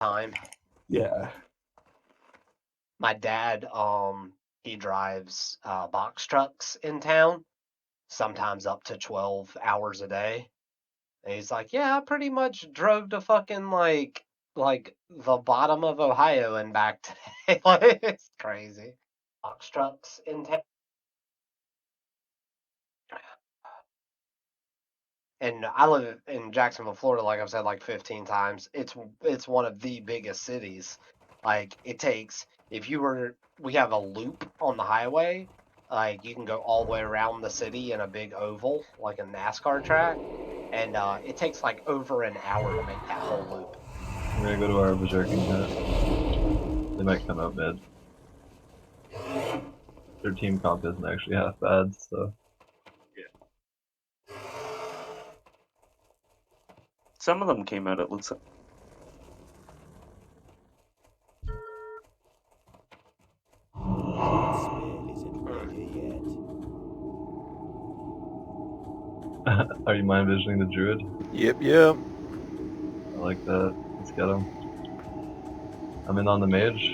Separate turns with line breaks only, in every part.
time.
Yeah.
My dad, he drives box trucks in town, sometimes up to 12 hours a day. And he's like, yeah, I pretty much drove to fucking like the bottom of Ohio and back today. Like, it's crazy. Box trucks in town. And I live in Jacksonville, Florida, like I've said like 15 times. It's one of the biggest cities. Like it takes if you were we have a loop on the highway, like you can go all the way around the city in a big oval, like a NASCAR track, and it takes like over an hour to make that whole loop.
We're gonna go to our berserking hut. They might come out mid. Their team comp isn't actually half bad, so.
Some of them came out, it looks like.
Are you mind visioning the druid?
Yep.
I like that. Let's get him. I'm in on the mage.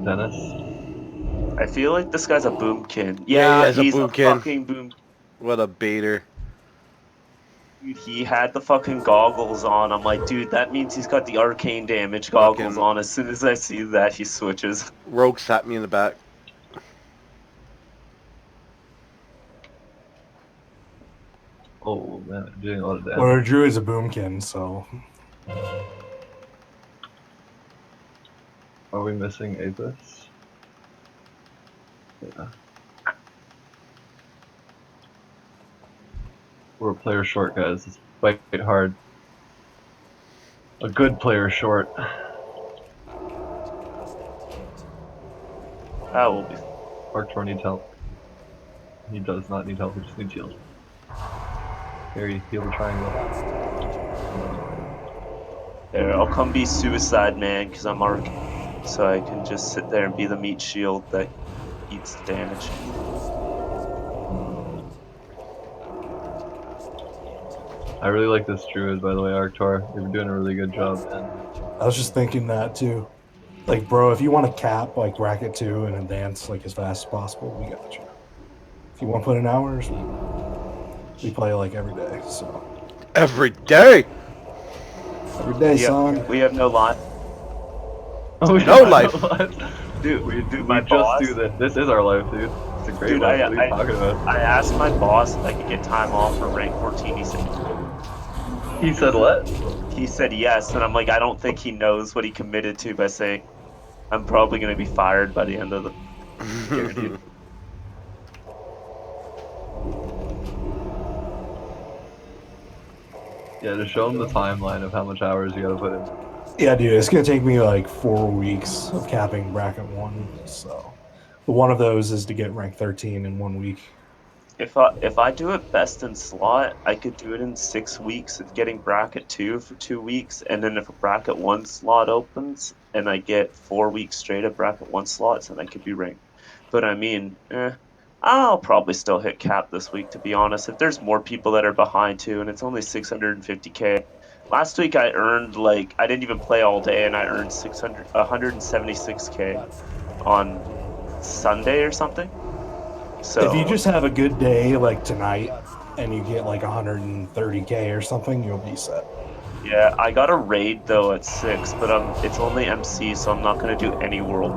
Dennis.
I feel like this guy's a boomkin.
Yeah,
Yeah, he's a
boomkin.
fucking boom.
What a baiter.
Dude, he had the fucking goggles on. I'm like, dude, that means he's got the arcane damage goggles
Fucking-
on. As soon as I see that, he switches.
Rogue sat me in the back.
Oh man, I'm doing a lot of damage.
Well, our druid's a boomkin, so.
Are we missing Apis? Yeah. We're a player short, guys. It's fight hard. A good player short.
That will be.
Arctor needs help. He does not need help, he just needs heals. Here, you heal the triangle.
There, I'll come be Suicide Man because I'm Arc. So I can just sit there and be the meat shield that eats the damage.
I really like this druid, by the way, Arctor. You're doing a really good job, man.
I was just thinking that too. Like, bro, if you want to cap like bracket 2 and advance like as fast as possible, we got you. If you want to put in hours, we play like every day. So
Every day.
every day, son.
We have no life.
Oh,
No life.
Dude,
We
my
just
boss,
do this. This is our life, dude. It's a great
Dude,
life. What are you talking about?
I asked my boss if I could get time off for rank 14.
He said what?
He said yes, and I'm like, I don't think he knows what he committed to by saying I'm probably going to be fired by the end of the year, dude.
Yeah, just show him the timeline of how much hours you gotta put in.
Yeah, dude, it's gonna take me like 4 weeks of capping bracket 1. So, but one of those is to get rank 13 in 1 week.
If I do it best in slot, I could do it in 6 weeks of getting bracket 2 for 2 weeks, and then if a bracket 1 slot opens and I get 4 weeks straight of bracket 1 slots, then I could be ranked. But I mean, I'll probably still hit cap this week, to be honest. If there's more people that are behind too, and it's only 650k. Last week I earned like I didn't even play all day, and I earned 176k on Sunday or something. So
If you just have a good day like tonight and you get like 130k or something, you'll be set.
yeah, I got a raid though at 6, but it's only MC, so I'm not gonna do any world.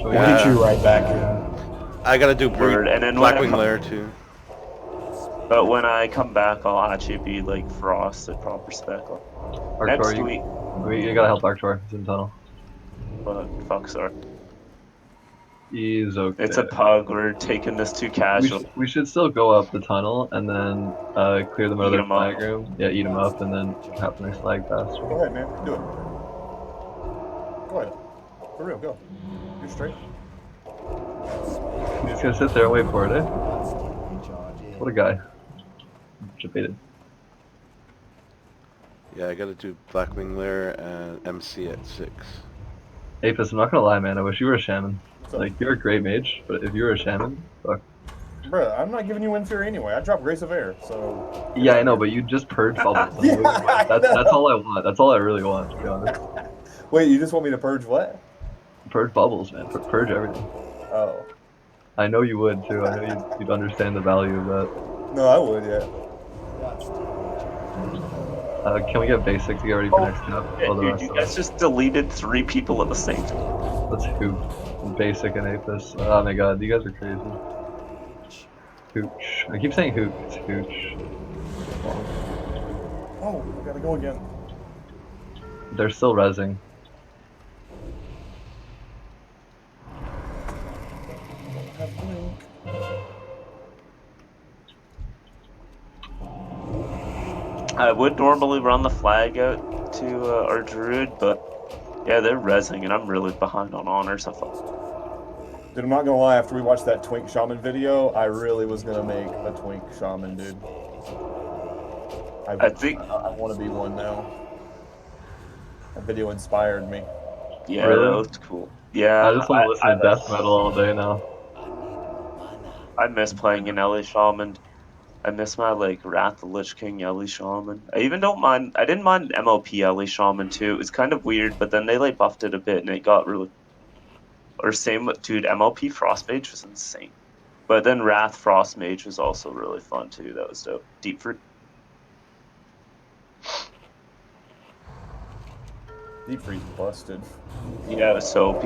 We'll get you right back in.
I gotta do
Word, and then when I
Blackwing
come-
Lair too.
But when I come back, I'll actually be like Frost at proper spec. Next
Arctor,
week,
you gotta help Arctor. He's in tunnel.
but fuck, sorry.
He's okay.
It's a pug. We're taking this too casual.
We should still go up the tunnel and then clear them out of
Eat
their
'em up.
flag room. Yeah, eat them up and then cap the next flag faster.
Go ahead, man. Do it. Go ahead. For real, go. You're straight.
He's just gonna sit there and wait for it, eh? What a guy. Debated.
Yeah, I gotta do Blackwing Lair and MC at 6.
Apis, I'm not gonna lie, man. I wish you were a shaman. Like, you're a great mage, but if you were a shaman, fuck.
Bro, I'm not giving you Wind Fury anyway. I dropped Grace of Air, so.
Yeah, I know, but you just purge bubbles.
Yeah,
That's all I want. That's all I really want, to be honest.
Wait, you just want me to purge what?
Purge bubbles, man. Purge everything.
Oh.
I know you would too. I know you'd understand the value of that.
No, I would, yeah.
Can we get basic to get ready for next step? All the
Dude,
rest
you
of
guys
us.
just deleted 3 people at the same time.
Let's hoop. Basic and Apis. Oh my god, you guys are crazy. Hooch. I keep saying hoop. It's hooch.
Oh, I gotta go again.
They're still rezzing.
I would normally run the flag out to our druid, but yeah, they're rezzing, and I'm really behind on honors.
Dude, I'm not gonna lie, after we watched that Twink Shaman video, I really was gonna make a Twink Shaman, dude.
I think.
I want to be one now. That video inspired me.
Yeah,
Really?
that looked cool. Yeah,
I just want to listen to death metal all day now.
I miss playing an Ellie Shaman. I miss my Wrath the Lich King Ellie Shaman. I even don't mind. I didn't mind MOP Ellie Shaman too. It was kind of weird, but then they buffed it a bit and it got really. Or same with dude, MLP Frost Mage was insane. But then Wrath Frost Mage was also really fun too. That was dope. Deep Fruit.
Deep Freeze busted.
Yeah, it was so OP.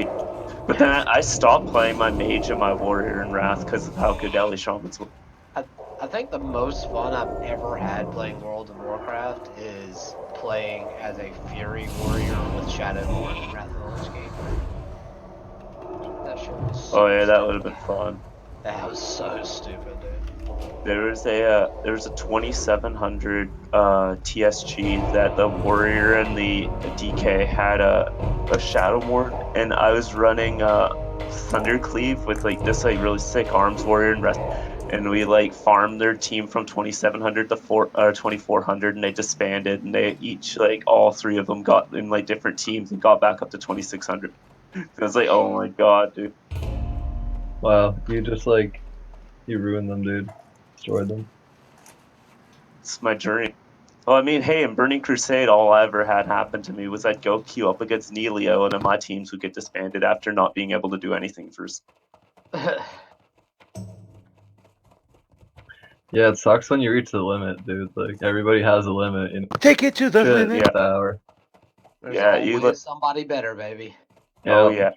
But then I stopped playing my Mage and my Warrior in Wrath because of how good Ellie Shamans were.
I think the most fun I've ever had playing World of Warcraft is playing as a Fury Warrior with Shadowborn and Wrath of the Lich King. That shit was so
Oh yeah, that
stupid.
would have been fun.
That was so stupid, dude.
There was a 2700 TSG that the Warrior and the DK had a Shadowborn, and I was running Thundercleave with this really sick arms warrior and rest, and we farmed their team from 2700 to 2400, and they disbanded, and they each all 3 of them got in different teams and got back up to 2600. I was like, oh my god, dude.
Wow, you just you ruined them, dude. Destroyed them.
It's my journey. Well, I mean, hey, in Burning Crusade, all I ever had happen to me was I'd go queue up against Nelio, and then my teams would get disbanded after not being able to do anything first.
Yeah, it sucks when you reach the limit, dude. Everybody has a limit. You know?
Take it to the limit.
Yeah. The hour.
There's
Yeah,
always somebody better, baby.
Oh yeah.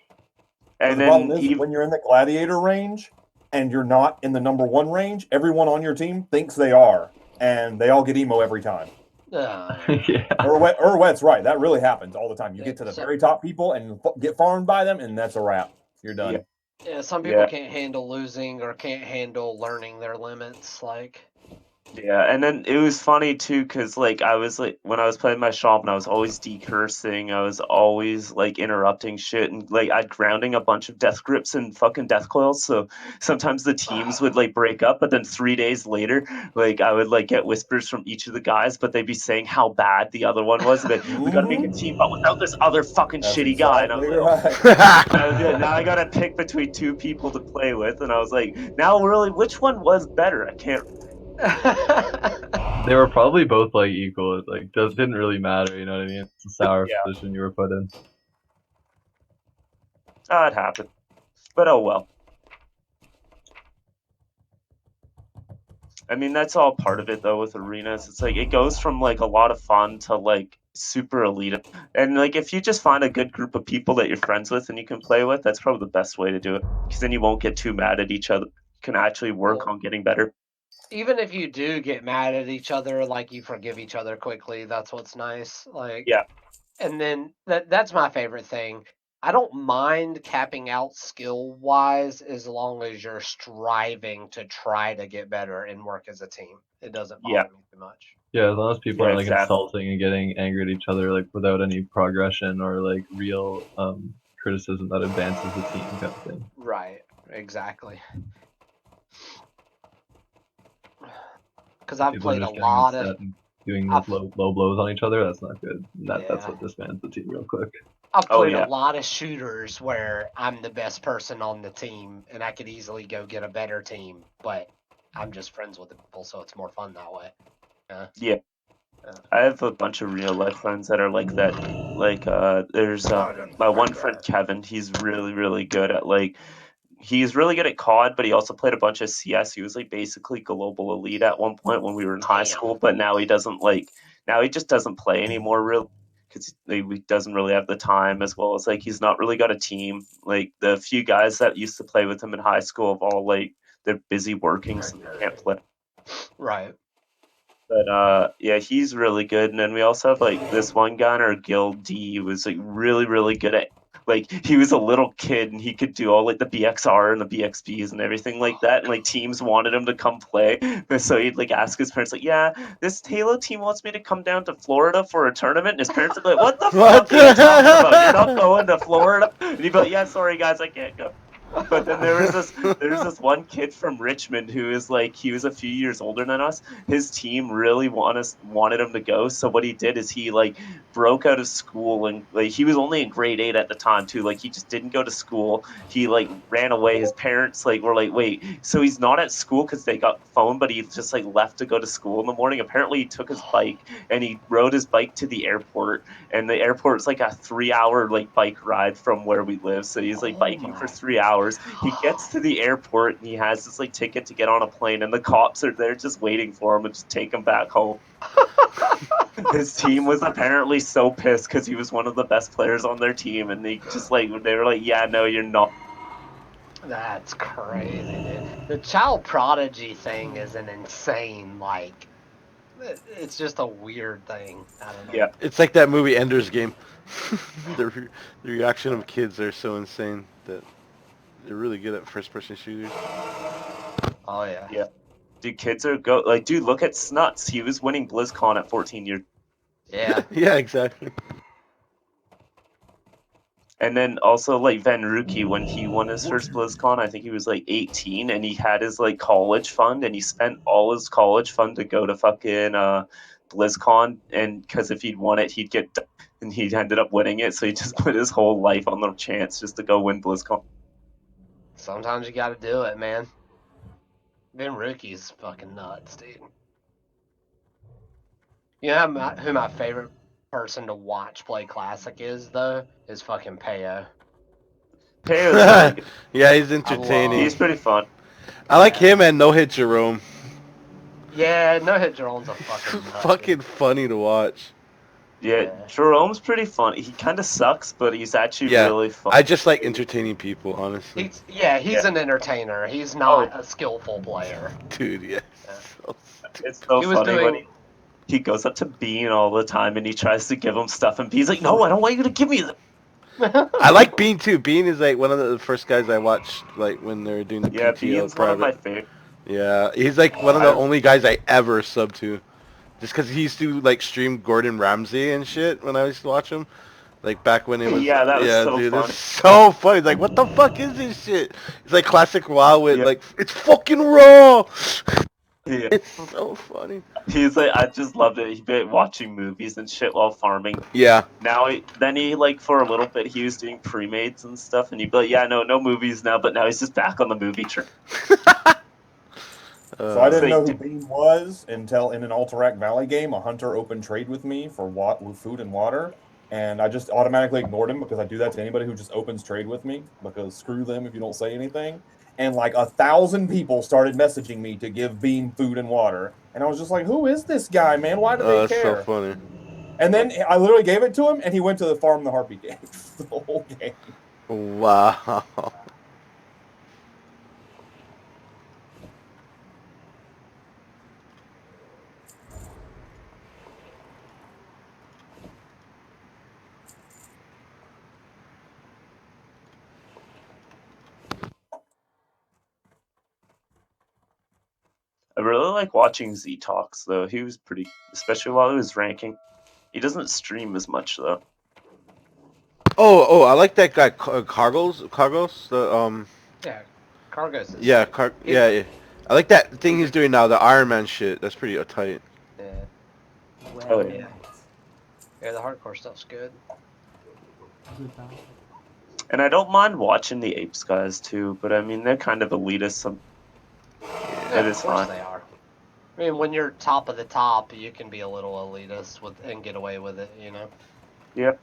And
And
the problem
then
is, when you're in the gladiator range and you're not in the #1 range, everyone on your team thinks they are, and they all get emo every time.
Yeah.
Urwet's right. That really happens all the time. You get to the very top people and get farmed by them, and that's a wrap. You're done.
Yeah, some people can't handle losing or can't handle learning their limits.
Yeah, and then it was funny too, because I was when I was playing my shaman, I was always decursing, I was always interrupting shit, and I'd grounding a bunch of death grips and fucking death coils. So sometimes the teams would break up, but then 3 days later, I would get whispers from each of the guys, but they'd be saying how bad the other one was. And we gotta make a team, but without this other fucking shitty guy. And I was like, now I gotta pick between 2 people to play with, and I was like, now really, which one was better? I can't.
They were probably both equal. It didn't really matter, you know what I mean? It's a sour position you were put in.
It happened. But oh well. I mean, that's all part of it though with arenas. It's it goes from a lot of fun to super elite. And if you just find a good group of people that you're friends with and you can play with, that's probably the best way to do it. Because then you won't get too mad at each other. You can actually work on getting better.
Even if you do get mad at each other, you forgive each other quickly. That's what's nice.
Yeah.
And then that's my favorite thing. I don't mind capping out skill-wise as long as you're striving to try to get better and work as a team. It doesn't bother me too much.
Yeah, as long as people aren't insulting and getting angry at each other without any progression or real criticism that advances the team kind of thing.
Right, exactly. Because I've played a lot of
doing low blows on each other. That's not good. That's what disbands the team real quick.
I've played a lot of shooters where I'm the best person on the team and I could easily go get a better team, but I'm just friends with the people, so it's more fun that way.
Yeah. I have a bunch of real life friends that are like that. Like, there's my one friend Kevin. He's really, really good at he's really good at COD, but he also played a bunch of CS. He was like basically global elite at one point when we were in high school, but now he doesn't now he just doesn't play anymore real because he doesn't really have the time, as well as like he's not really got a team. Like the few guys that used to play with him in high school have all they're busy working, so they can't play.
Right.
But yeah, he's really good. And then we also have like this one guy in our guild, D, who was like really, really good at he was a little kid and he could do all like the BXR and the BXBs and everything like that. And like teams wanted him to come play. So he'd like ask his parents, like, yeah, this Halo team wants me to come down to Florida for a tournament. And his parents would be like, what the fuck are you talking about? You're not going to Florida? And he'd be like, yeah, sorry guys, I can't go. But then there's this one kid from Richmond who is like he was a few years older than us. His team really wanted him to go. So what he did is he like broke out of school and like he was only in grade 8 at the time too. Like he just didn't go to school. He like ran away. His parents like were like, wait, so he's not at school because they got phone, but he just like left to go to school in the morning. Apparently he took his bike and he rode his bike to the airport, and the airport's like a 3-hour like bike ride from where we live. So he's like biking for 3 hours. He gets to the airport and he has this like ticket to get on a plane, and the cops are there just waiting for him and just take him back home. His team was apparently so pissed because he was one of the best players on their team, and they just they were like, yeah, no, you're not.
That's crazy, dude. The child prodigy thing is an insane, it's just a weird thing. I don't know.
Yeah.
It's like that movie Ender's Game. The reaction of kids are so insane that they're really good at first-person shooters.
Oh yeah.
Yeah. Dude, kids are dude, look at Snuts. He was winning BlizzCon at 14 years.
Yeah.
Yeah, exactly.
And then also like Van Ruki, when he won his first BlizzCon, I think he was like 18, and he had his like college fund, and he spent all his college fund to go to fucking BlizzCon, and because if he'd won it, he'd get, and he ended up winning it, so he just put his whole life on the chance just to go win BlizzCon.
Sometimes you gotta do it, man. Them rookies fucking nuts, dude. You know who my favorite person to watch play Classic is, though? Is fucking Peo.
Peyo's really good.
Yeah, he's entertaining.
He's pretty fun.
I like him and No Hit Jerome.
Yeah, No Hit Jerome's a fucking nut,
Fucking
dude.
funny to watch.
Yeah, Jerome's pretty fun. He kind of sucks, but he's actually really fun.
I just like entertaining people, honestly.
He's an entertainer. He's not a skillful player.
Dude, yeah. So
It's so
He was
funny when
doing.
he goes up to Bean all the time and he tries to give him stuff, and Bean's like, no, I don't want you to give me them.
I like Bean too. Bean is like one of the first guys I watched like when they were doing the
Yeah,
PTO
Bean's
private.
one of my favorites.
Yeah, he's like one of the only guys I ever subbed to. Just because he used to like stream Gordon Ramsay and shit when I used to watch him. Like back when it was...
Yeah, that was so
dude,
funny.
it's so funny. Like, what the fuck is this shit? It's like classic WoW with like, it's fucking raw!
Yeah.
It's so funny.
He's like, I just loved it. He'd been watching movies and shit while farming.
Yeah.
Now, then he like for a little bit he was doing premades and stuff, and he'd be like, yeah, no movies now, but now he's just back on the movie train.
So I didn't know who Bean was until in an Alterac Valley game, a hunter opened trade with me for food and water, and I just automatically ignored him because I do that to anybody who just opens trade with me, because screw them if you don't say anything. And like 1,000 people started messaging me to give Bean food and water, and I was just like, who is this guy, man? Why do they care?
That's so funny.
And then I literally gave it to him, and he went to the Farm the Harpy game the whole game.
Wow.
I really like watching Z Talks though. He was pretty, especially while he was ranking. He doesn't stream as much though.
Oh, I like that guy Cargos. The
Yeah, Cargos.
Yeah, yeah. I like that thing he's doing now, the Iron Man shit. That's pretty tight.
Yeah.
Oh yeah.
Yeah, the hardcore stuff's good.
And I don't mind watching the Apes guys too, but I mean they're kind of elitist.
Yeah.
Yeah,
It is
of course
fun.
they are. I mean, when you're top of the top, you can be a little elitist and get away with it, you know?
Yep.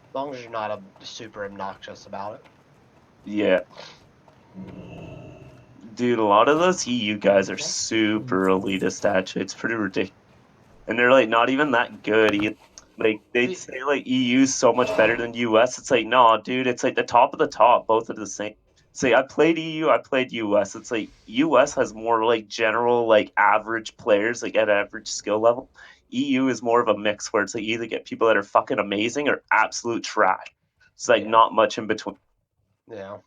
As long as you're not super obnoxious about it.
Yeah. Dude, a lot of those EU guys are super elitist, actually. It's pretty ridiculous. And they're like not even that good. Like they'd say like EU's so much better than US. It's like, no, dude, it's like the top of the top. Both are the same. Say I played EU, I played US. It's like US has more like general like average players, like at average skill level. EU is more of a mix where it's like you either get people that are fucking amazing or absolute trash. It's like not much in between.
Yeah.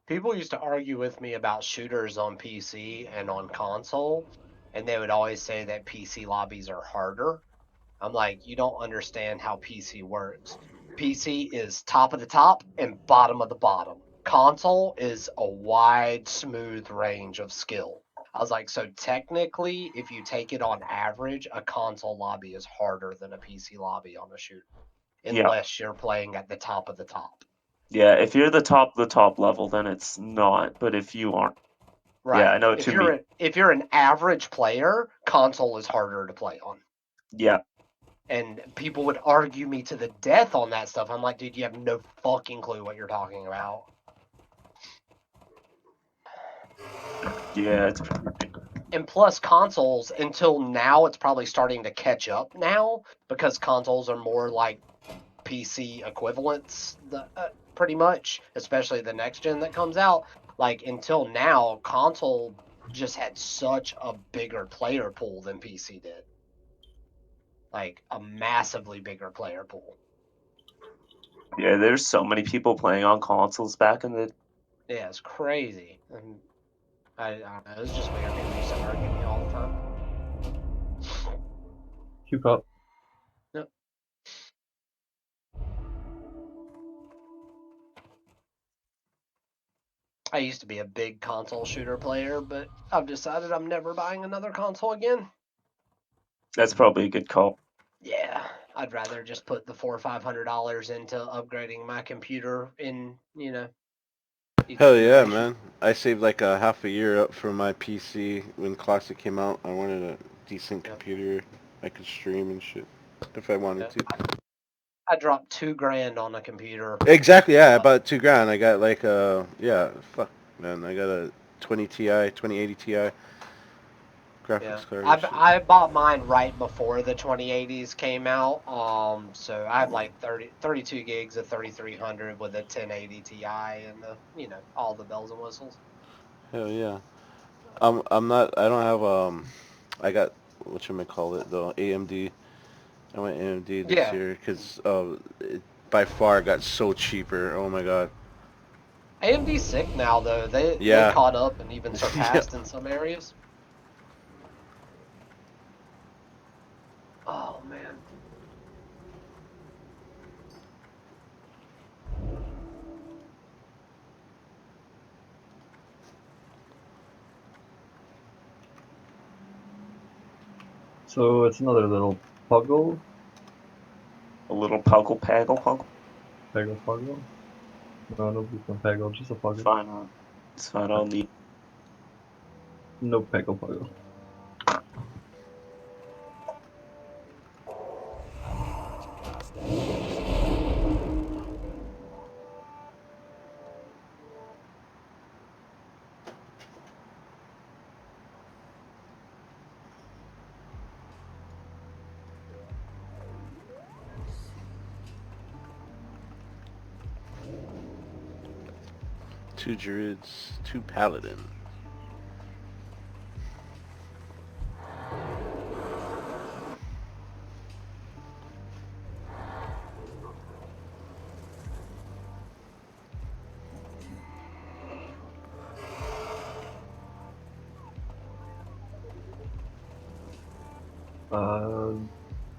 People used to argue with me about shooters on PC and on console, and they would always say that PC lobbies are harder. I'm like, you don't understand how PC works. PC is top of the top and bottom of the bottom. Console is a wide, smooth range of skill. I was like, so technically, if you take it on average, a console lobby is harder than a PC lobby on a shooter,
Yeah.
unless you're playing at the top of the top.
Yeah, if you're the top level, then it's not. But if you aren't,
Right.
yeah, I know what you mean.
If you're an average player, console is harder to play on.
Yeah.
And people would argue me to the death on that stuff. I'm like, dude, you have no fucking clue what you're talking about.
Yeah, it's pretty ridiculous.
And plus, consoles, until now, it's probably starting to catch up now because consoles are more like PC equivalents, pretty much, especially the next gen that comes out. Like, until now, console just had such a bigger player pool than PC did. Like, a massively bigger player pool.
Yeah, there's so many people playing on consoles back in the.
Yeah, it's crazy. And I don't know. It was just weird. People used to argue me all the time.
Keep up.
Yep. I used to be a big console shooter player, but I've decided I'm never buying another console again.
That's probably a good call.
Yeah, I'd rather just put the $400 or $500 into upgrading my computer in,
Hell
either
yeah,
iteration.
man! I saved like a half a year up for my PC when Classic came out. I wanted a decent computer I could stream and shit if I wanted to.
I dropped $2,000 on a computer.
Exactly, yeah. I bought $2,000. I got like fuck, man. I got a 2080 Ti graphics card. And shit.
I bought mine right before the 2080s came out. So I have like 32 gigs of 3300 with a 1080 Ti and all the bells and whistles.
Hell yeah. I'm not. I don't have. I got whatchamacallit though. AMD. I went AMD this year because it by far got so cheaper. Oh my god.
AMD's sick now though. They caught up and even surpassed in some areas. Oh man.
So it's another little puggle.
A little puggle.
Peggle puggle? No, nobody's from peggle, just a puggle.
It's fine. It's fine. I'll need.
No peggle puggle.
Two druids, two paladins.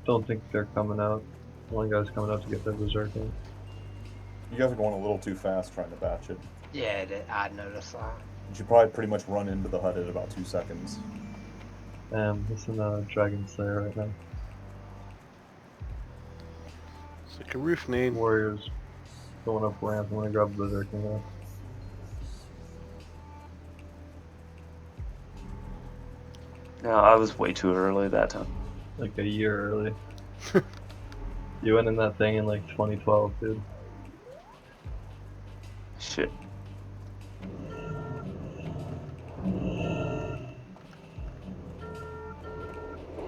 Don't think they're coming out. One guy's coming out to get their berserker.
You guys are going a little too fast trying to batch it.
Yeah, I noticed that.
You should probably pretty much run into the hut in about 2 seconds.
It's in the Dragon Slayer right now.
It's like a roof nade.
Warriors going up ramp. I'm gonna grab the berserker now.
No, I was way too early that time.
Like a year early. You went in that thing in like 2012, dude.
Shit.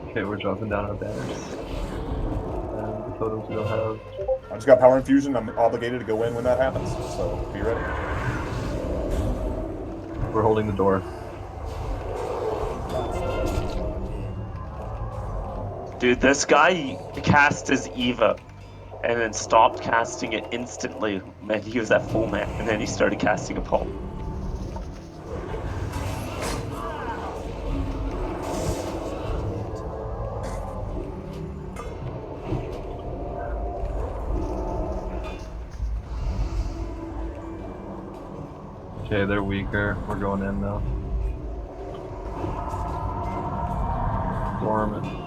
Okay, we're dropping down our banners. And the totals we don't have.
I just got power infusion. I'm obligated to go in when that happens. So be ready.
We're holding the door.
Dude, this guy cast his Eva and then stopped casting it instantly when he was at full man, and then he started casting a Paul.
Okay, they're weaker. We're going in now. Dormant.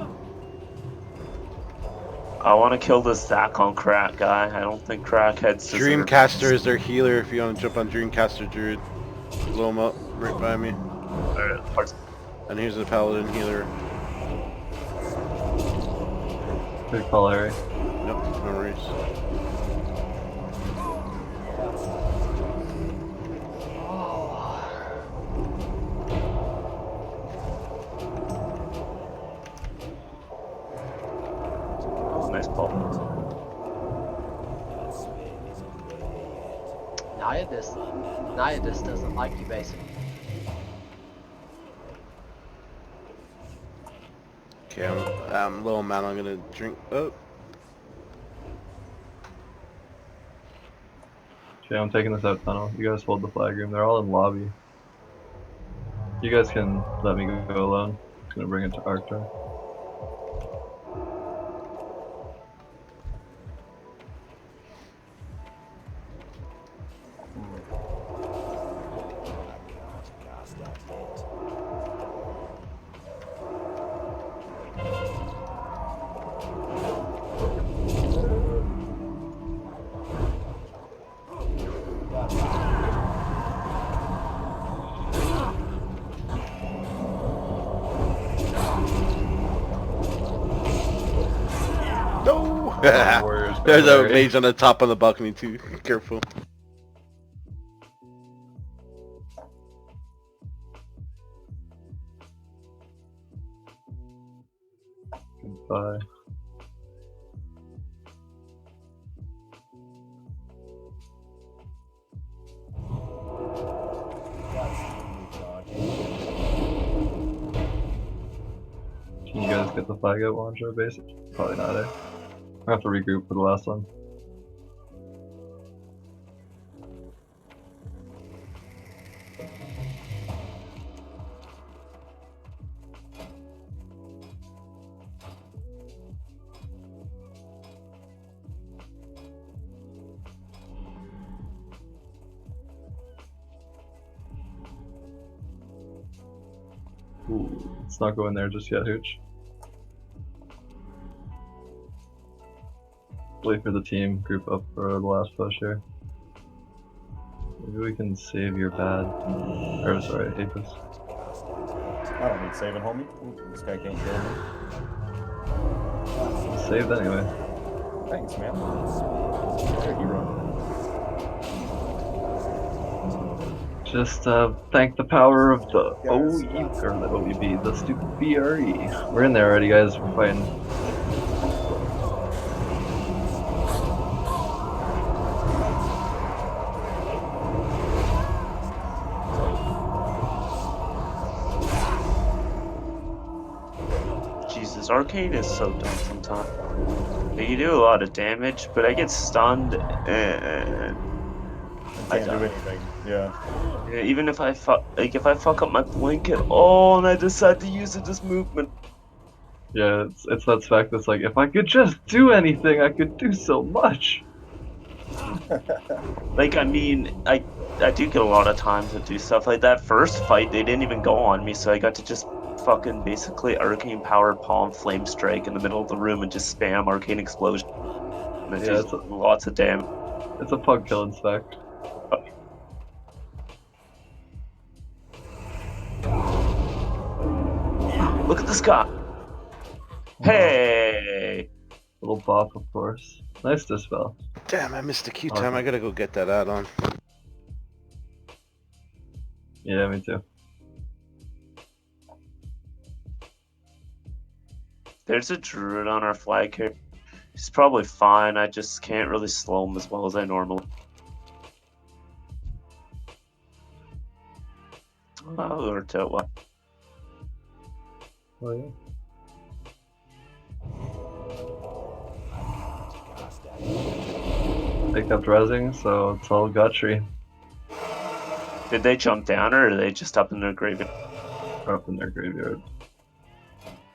I want to kill this Zach on crack guy. I don't think crackheads deserve
Dreamcaster is their healer if you want to jump on Dreamcaster, Druid. Blow him up right by me.
Alright,
And here's the Paladin healer.
Good call, Harry.
Nope, no worries.
nice Paul.
Niadis doesn't like you, basically.
Okay, I'm low man. I'm gonna drink. Oh,
Okay, I'm taking this out tunnel. You guys hold the flag room. They're all in lobby. You guys can let me go alone. I'm just gonna bring it to Arctar.
no!
Warriors,
There's a
Barry.
mage on the top of the balcony too. Careful.
Goodbye. Can you guys get the flag out, Wanjo, base? Probably not, eh? I have to regroup for the last one. Ooh, let's not go in there just yet, Hooch. Wait for the team, group up for the last push here. Maybe we can save your bad. Or sorry, Apis.
I don't need saving, homie. Ooh, this guy can't kill me.
Saved anyway.
Thanks, man. You're a hero.
Just thank the power of the OE, or the OEB, the stupid BRE. We're in there already, guys. We're fighting.
Jesus, Arcane is so dumb sometimes. Like, you do a lot of damage, but I get stunned and I
Can't do
die.
anything. Yeah.
Yeah, even if I fuck up my blanket, oh, and I decide to use it as movement.
Yeah, it's that fact that's like, if I could just do anything, I could do so much.
Like, I mean, I do get a lot of time to do stuff like that. First fight, they didn't even go on me, so I got to just fucking basically arcane powered palm flame strike in the middle of the room and just spam arcane explosion. And it does lots of damage.
It's a pug killing spec.
Look at this guy. Hey.
Little buff, of course. Nice dispel.
Damn, I missed the queue
Awesome.
time. I gotta go get that add-on.
Yeah, me too.
There's a druid on our flag here. He's probably fine. I just can't really slow him as well as I normally. Or to what?
Oh, yeah. They kept rezzing, so it's all gutry.
Did they jump down or are they just up in their graveyard?
They're up in their graveyard.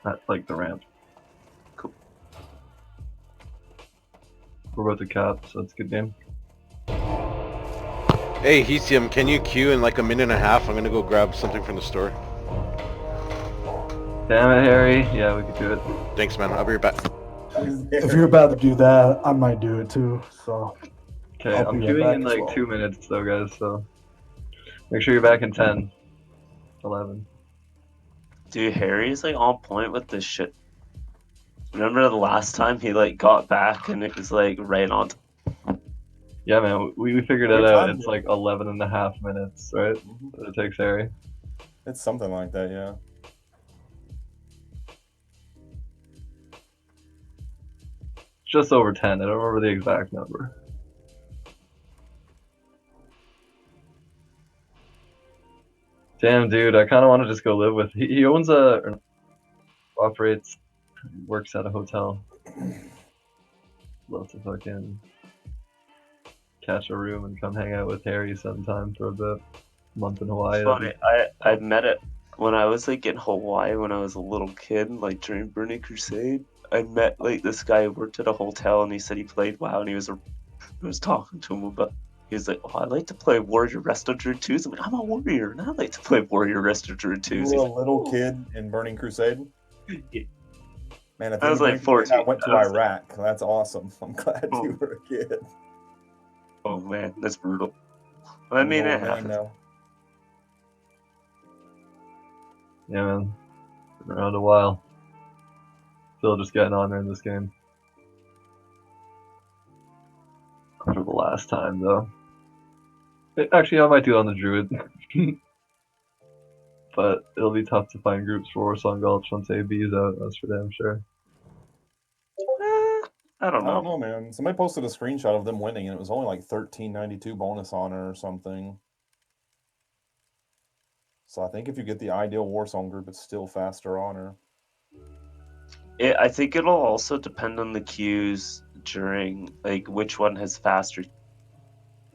That's like the ramp.
Cool.
We're about to cap, so it's a good game.
Hey, Hesium, can you queue in like a minute and a half? I'm gonna go grab something from the store.
Damn it, Harry. Yeah, we could do it.
Thanks, man. I'll be right back.
If you're about to do that, I might do it too. So
Okay,
I'll
I'm
be right
queuing
back
in
as
like
well.
2 minutes though, guys, so make sure you're back in 10, 11.
Dude, Harry's like on point with this shit. Remember the last time he like got back and it was like right on.
Yeah, man, we figured it out. It's like 11.5 minutes, right? That it takes Harry.
It's something like that, yeah.
Just over 10. I don't remember the exact number. Damn, dude, I kind of want to just go live with. He owns a, operates, works at a hotel. Love to fucking catch a room and come hang out with Harry sometime for a bit. Month in Hawaii.
Funny, I met it when I was like in Hawaii when I was a little kid, like during Burning Crusade. I met like this guy who worked at a hotel and he said he played WoW and I was talking to him about. He was like, "Oh, I like to play Warrior Rest of Druid 2s." I'm like, "I'm a warrior, and I like to play Warrior Rest of Druid 2s."
You were a little kid in Burning Crusade?
Yeah.
Man, if
I was like 14.
I went to Iraq. That's awesome. I'm glad you were a kid.
Oh man, that's brutal. I mean, it happens.
No.
Yeah, man. Been around a while. Still just getting on there in this game. For the last time, though. Actually, I might do it on the Druid. But it'll be tough to find groups for Warsong Gulch once AB is out, that's for damn sure.
I don't know.
Man. Somebody posted a screenshot of them winning, and it was only like 1392 bonus honor or something. So I think if you get the ideal Warsong group, it's still faster honor.
I think it'll also depend on the queues during, like, which one has faster.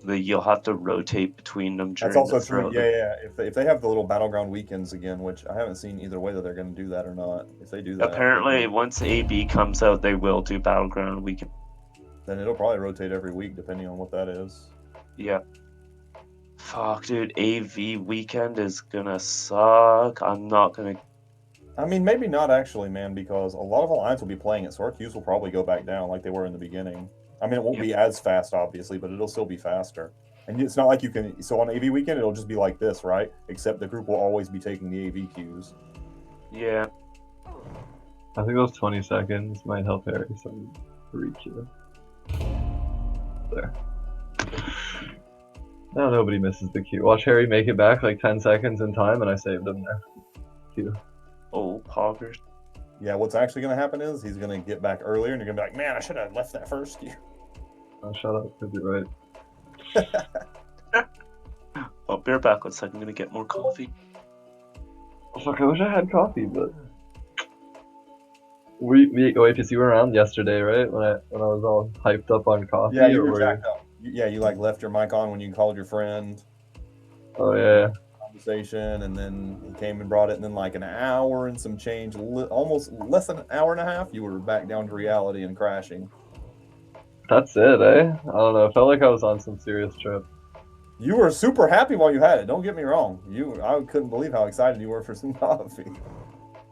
You'll have to rotate between them during.
That's also true. Yeah. If they have the little battleground weekends again, which I haven't seen either way that they're going to do that or not. If they do that,
apparently once AB comes out, they will do battleground weekend.
Then it'll probably rotate every week depending on what that is.
Yeah. Fuck, dude. AV weekend is gonna suck. I'm not gonna.
I mean, maybe not actually, man, because a lot of Alliance will be playing it, so our queues will probably go back down like they were in the beginning. I mean, it won't be as fast, obviously, but it'll still be faster. And it's not like you can... So on AV weekend, it'll just be like this, right? Except the group will always be taking the AV queues.
Yeah.
I think those 20 seconds might help Harry some re-queue. There. Now nobody misses the queue. Watch Harry make it back like 10 seconds in time, and I saved him there. Queue.
Oh, poggers.
Yeah, what's actually going to happen is he's going to get back earlier, and you're going to be like, man, I should have left that first queue.
Oh, shut up. Could be right.
I'll be right back. One second. I'm going to get more coffee.
Fuck, I wish I had coffee, but... Wait, because you were around yesterday, right? When I was all hyped up on coffee?
Yeah, you were jacked up. Yeah, you like left your mic on when you called your friend.
Oh, yeah.
Conversation, and then he came and brought it, and then like an hour and some change, almost less than an hour and a half, you were back down to reality and crashing.
That's it, eh? I don't know. It felt like I was on some serious trip.
You were super happy while you had it. Don't get me wrong. I couldn't believe how excited you were for some coffee.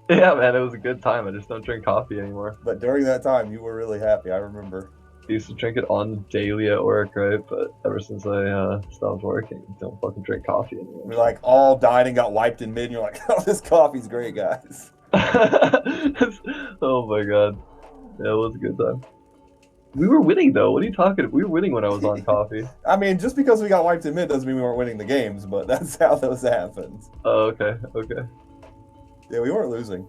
Yeah, man, it was a good time. I just don't drink coffee anymore.
But during that time, you were really happy. I remember.
I used to drink it on daily at work, right? But ever since I stopped working, I don't fucking drink coffee anymore.
We like all died and got wiped in mid, and you're like, oh, this coffee's great, guys.
Oh my god. Yeah, it was a good time. We were winning though. What are you talking about? We were winning when I was on coffee.
I mean, just because we got wiped in mid doesn't mean we weren't winning the games, but that's how those happened.
Oh, okay, okay.
Yeah, we weren't losing.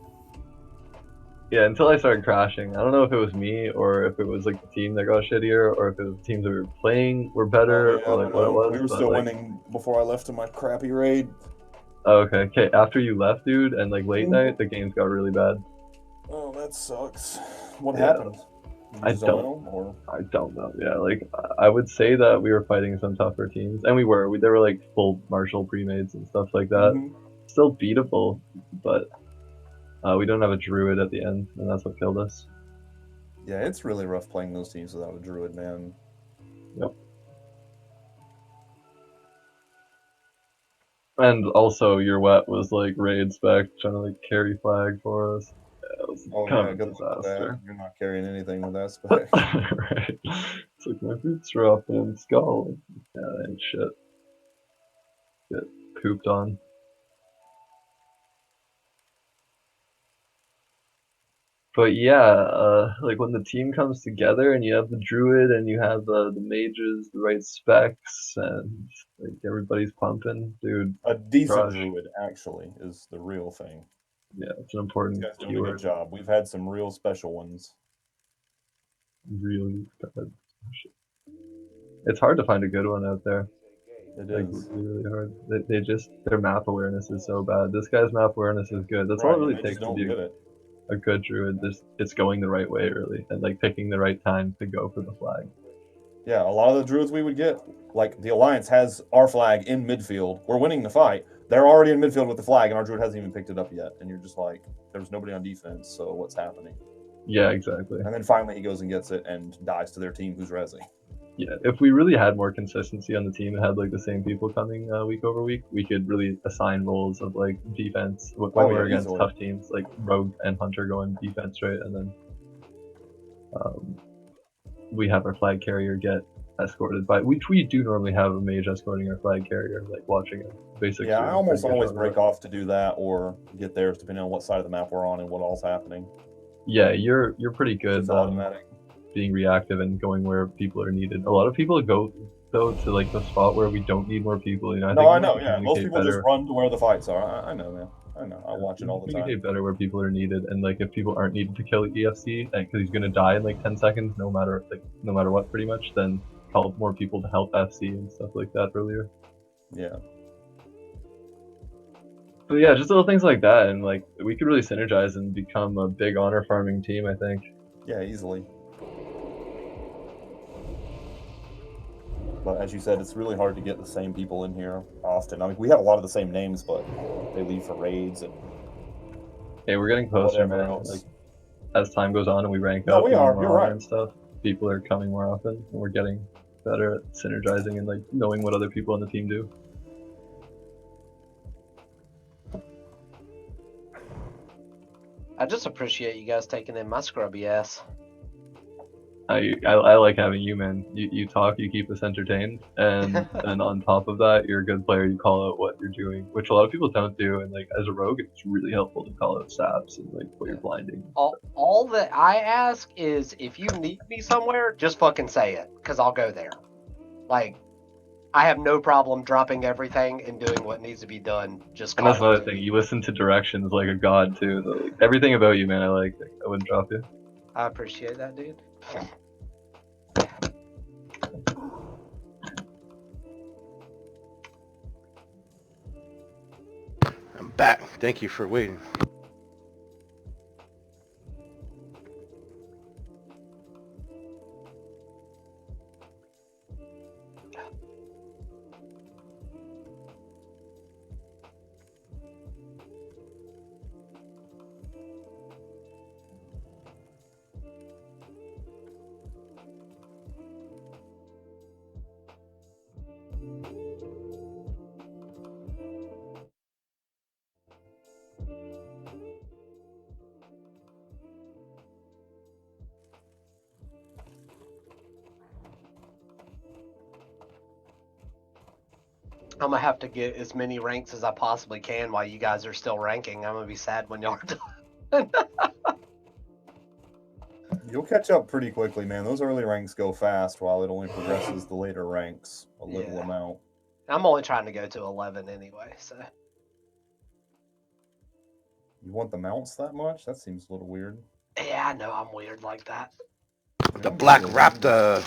Yeah, until I started crashing. I don't know if it was me or if it was like the team that got shittier or if it was the teams that we were playing were better
I
or like
don't
what it
know.
was.
We were
But
still
like,
winning before I left to my crappy raid.
oh, okay, okay. After you left, dude, and like late night, the games got really bad.
Oh, that sucks. What
Yeah,
happened? You
I
just don't
don't.
know, or
I don't know. Yeah, like I would say that we were fighting some tougher teams, and we were. There were like full Marshall premades and stuff like that. Still beatable, but we don't have a druid at the end, and that's what killed us.
Yeah, it's really rough playing those teams without a druid, man.
Yep. And also, your wet was like raid spec trying to like carry flag for us. Yeah, it was
Oh
kind
yeah,
of a
good luck with that.
disaster.
You're not carrying anything with that spec.
Right. It's like my boots are off and skull. Yeah, that ain't shit. Get pooped on. But yeah, like when the team comes together and you have the druid and you have the mages, the right specs, and like everybody's pumping, dude.
A decent
Crush.
druid, actually, is the real thing.
Yeah, it's an
These
important
guys doing a good
keyword.
job. We've had some real special ones.
Really bad. It's hard to find a good one out there.
It
Like
is.
really hard. They just their map awareness is so bad. This guy's map awareness is good. That's all
Right,
it
and
really
they just
takes to
don't
be
get it.
a good druid. It's going the right way really, and like picking the right time to go for the flag.
Yeah, a lot of the druids we would get, like the Alliance has our flag in midfield. We're winning the fight. They're already in midfield with the flag, and our druid hasn't even picked it up yet. And you're just like, there's nobody on defense, so what's happening?
Yeah, exactly.
And then finally he goes and gets it and dies to their team who's rezzing.
Yeah, if we really had more consistency on the team and had like the same people coming week over week, we could really assign roles of like defense when we're against
easily.
tough teams, like Rogue and Hunter going defense straight, and then we have our flag carrier get escorted by, which we do normally have a mage escorting our flag carrier, like watching him. Basically,
yeah, I almost always break off to do that or get theirs depending on what side of the map we're on and what all's happening.
Yeah, you're pretty good.
It's automatic.
Being reactive and going where people are needed. A lot of people go though to like the spot where we don't need more people. You know,
I know. Yeah, most people just run to where the fights are. I know, man. I know. I watch it all the time.
Communicate better where people are needed, and like if people aren't needed to kill EFC, because he's gonna die in like 10 seconds, no matter what, pretty much. Then call more people to help FC and stuff like that earlier.
Yeah.
But yeah, just little things like that, and like we could really synergize and become a big honor farming team, I think.
Yeah, easily. But as you said, it's really hard to get the same people in here often. I mean, we have a lot of the same names, but they leave for raids and.
Hey, we're getting closer, man. Like as time goes on and we rank
no,
up,
we are. You're right.
And stuff, people are coming more often, and we're getting better at synergizing and like knowing what other people on the team do.
I just appreciate you guys taking in my scrubby ass.
I like having you, man. You talk, you keep us entertained, and and on top of that, you're a good player. You call out what you're doing, which a lot of people don't do. And like as a rogue, it's really helpful to call out saps and like what you're blinding.
All that I ask is if you need me somewhere, just fucking say it, cause I'll go there. Like, I have no problem dropping everything and doing what needs to be done. Just
and that's another thing. You listen to directions like a god too. So, like, everything about you, man. I like. I wouldn't drop you.
I appreciate that, dude.
I'm back. Thank you for waiting.
I'm gonna have to get as many ranks as I possibly can while you guys are still ranking. I'm gonna be sad when y'all are done.
You'll catch up pretty quickly, man. Those early ranks go fast, while it only progresses the later ranks a little amount.
I'm only trying to go to 11 anyway, so.
You want the mounts that much? That seems a little weird.
Yeah, I know I'm weird like that.
The Black Raptor.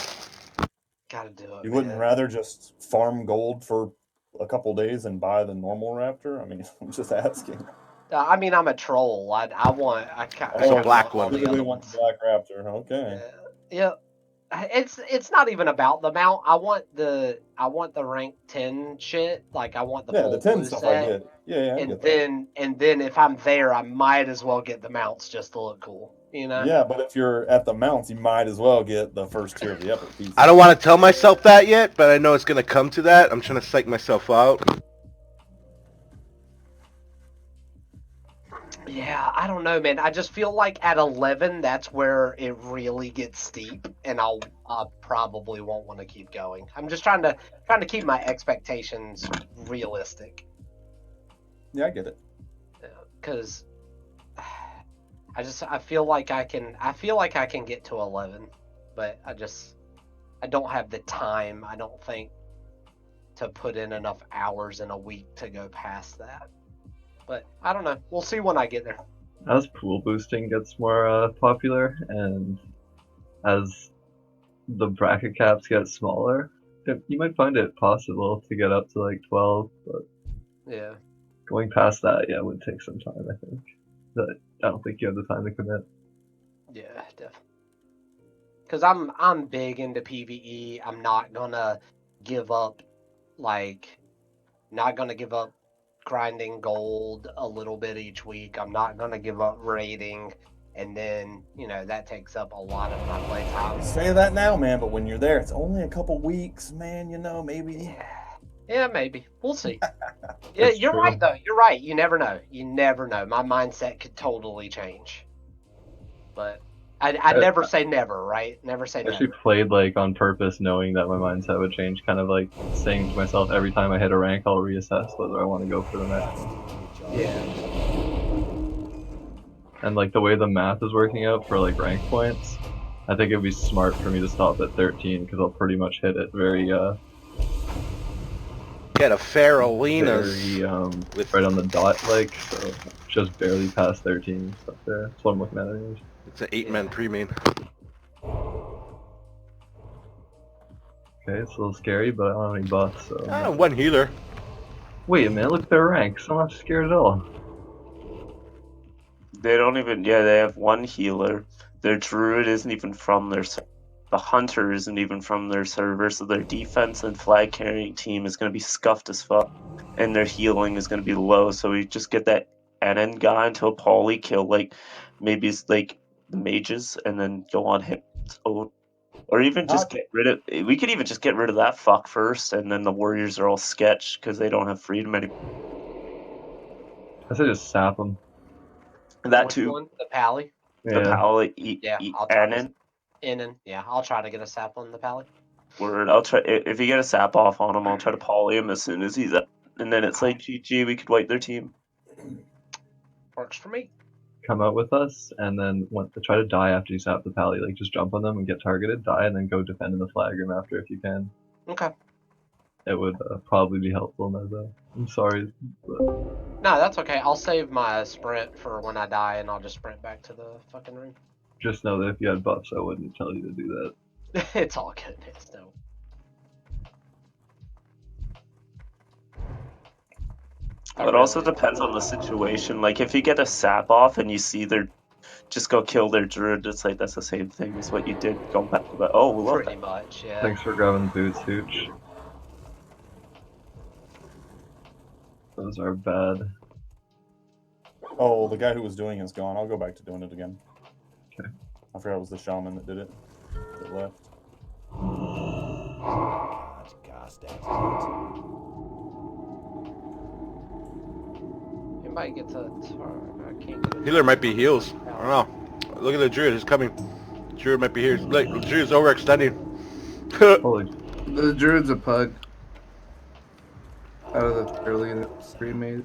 Gotta do it.
You wouldn't rather just farm gold for a couple days and buy the normal Raptor? I mean, I'm just asking.
I mean, I'm a troll. I
the black one.
You really want the Black Raptor? Okay.
Yeah. It's not even about the mount. I want the rank 10 shit. Like I want the full
the 10
blue
stuff
set.
I get. Yeah, I get
that. And then if I'm there, I might as well get the mounts just to look cool. You know?
Yeah, but if you're at the mounts, you might as well get the first tier of the epic piece.
I don't want to tell myself that yet, but I know it's gonna come to that. I'm trying to psych myself out.
Yeah, I don't know, man. I just feel like at 11, that's where it really gets steep, and I probably won't want to keep going. I'm just trying to keep my expectations realistic.
Yeah, I get it.
Because I feel like I can get to 11, but I don't have the time. I don't think to put in enough hours in a week to go past that. But I don't know. We'll see when I get there.
As pool boosting gets more popular, and as the bracket caps get smaller, you might find it possible to get up to like 12. But
yeah,
going past that, it would take some time. I think. But I don't think you have the time to commit.
Yeah, definitely. Because I'm big into PvE. I'm not gonna give up, grinding gold a little bit each week. I'm not gonna give up raiding, and then that takes up a lot of my playtime.
Say that now, man, but when you're there, it's only a couple weeks, man. Maybe.
Yeah, maybe. We'll see. Yeah, you're right though. You're right. You never know. My mindset could totally change. But I never say never, right? Never say never.
I actually played on purpose, knowing that my mindset would change. Kind of saying to myself, every time I hit a rank, I'll reassess whether I want to go for the next.
Yeah.
And the way the math is working out for rank points, I think it'd be smart for me to stop at 13 because I'll pretty much hit it very.
Get a fair arena.
Right on the dot, so just barely past 13 stuff there. That's what I'm looking at anyways.
It's an 8-man pre-main.
Okay, it's a little scary, but I don't have any buffs, so...
one healer.
Wait a minute, look at their ranks. I'm not scared at all.
They don't even... Yeah, they have one healer. Their druid isn't even from their... The hunter isn't even from their server, so their defense and flag carrying team is going to be scuffed as fuck. And their healing is going to be low, so we just get that NN guy into a poly kill, maybe it's the mages, and then go on him. Or even just get rid of... We could even just get rid of that fuck first, and then the warriors are all sketched, because they don't have freedom anymore.
I say just sap them.
That too.
One? The pally?
The pally,
I'll try I'll try to get a sap on the pally.
Word, I'll try... If you get a sap off on him, I'll try to poly him as soon as he's up. And then it's GG, we could wipe their team.
Works for me.
Come out with us, and then try to die after you sap the pally. Just jump on them and get targeted, die, and then go defend in the flag room after if you can.
Okay.
It would probably be helpful, Mezzo. I'm sorry. But...
No, that's okay. I'll save my sprint for when I die, and I'll just sprint back to the fucking room.
Just know that if you had buffs, I wouldn't tell you to do
that. It's all good. It's no.
It also depends on the situation. If you get a sap off and you see their, just go kill their druid. It's that's the same thing as what you did going back to that. Oh, we love
pretty much, yeah.
Thanks for grabbing boots, Hooch. Those are bad.
Oh, the guy who was doing it's gone. I'll go back to doing it again.
Okay.
I forgot it was the shaman that did it. That left.
Anybody gets a... I can't get a...
Healer might be heals. I don't know. Look at the druid. He's coming. Druid might be here. Look, the druid's overextending.
Holy.
The druid's a pug. Out of the early pre-made.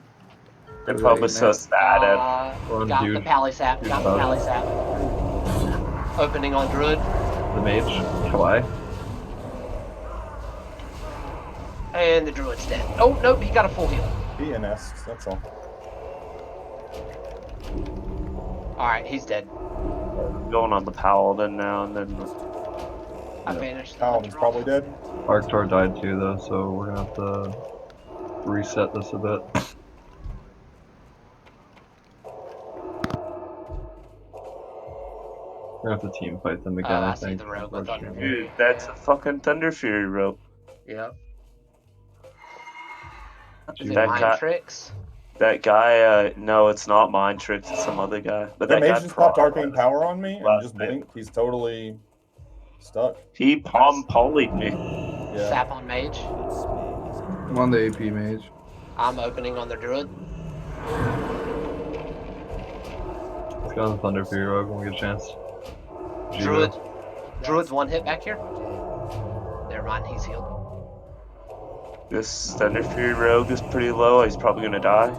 They're probably so sad.
Got the pally sap. Got the pally sap. Opening on Druid.
The mage, Kawaii.
And the Druid's dead. Oh, no, he got a full heal.
PNS, that's all.
Alright, he's dead.
Going on the Paladin now, and then
I vanished.
Paladin's probably dead.
Arctor died too, though, so we're gonna have to reset this a bit. We're gonna have to team fight them again, I
see
think.
the rogue with Thunder
dude,
Fury.
that's a fucking Thunder Fury rope.
Yep. Is
That
it Mind Tricks?
That guy, no, it's not Mind Tricks, it's some other guy. But
Their
that guy
mage just popped arcane power on me and just blinked. He's totally stuck.
He polyed me.
Yeah.
Sap on Mage.
I'm on the AP mage.
I'm opening on the Druid.
Let's go on the Thunder Fury Rogue when we get a chance.
Druid's one hit back here. Never mind, he's healed.
This Thunder Fury Rogue is pretty low. He's probably gonna die.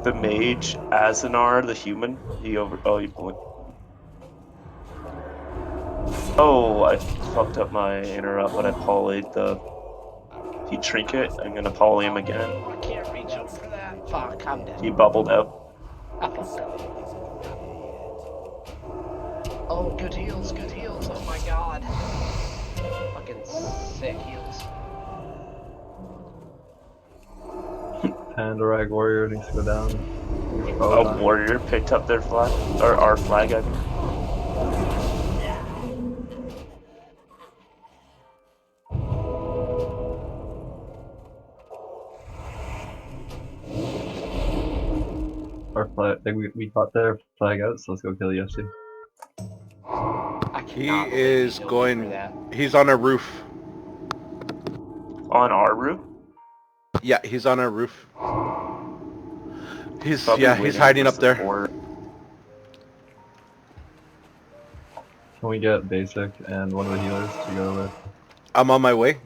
The mage, Azanar, the human, he blinked. Oh, I fucked up my interrupt, but I polyed the. He trinket. I'm gonna poly him again.
I can't reach him for that. Fuck, I'm dead.
He bubbled out.
I fucked up. Oh, good heals, good heals. Oh my god. Fucking sick heals.
Pandarag Warrior needs to go down.
A warrior picked up their flag, or our flag, I mean.
Our flag, we caught their flag out, so let's go kill EFC.
He is going. He's on a roof.
On our roof?
Yeah, he's on our roof. He's
Probably
he's hiding up there.
Can we get basic and one of the healers to go with?
I'm on my way.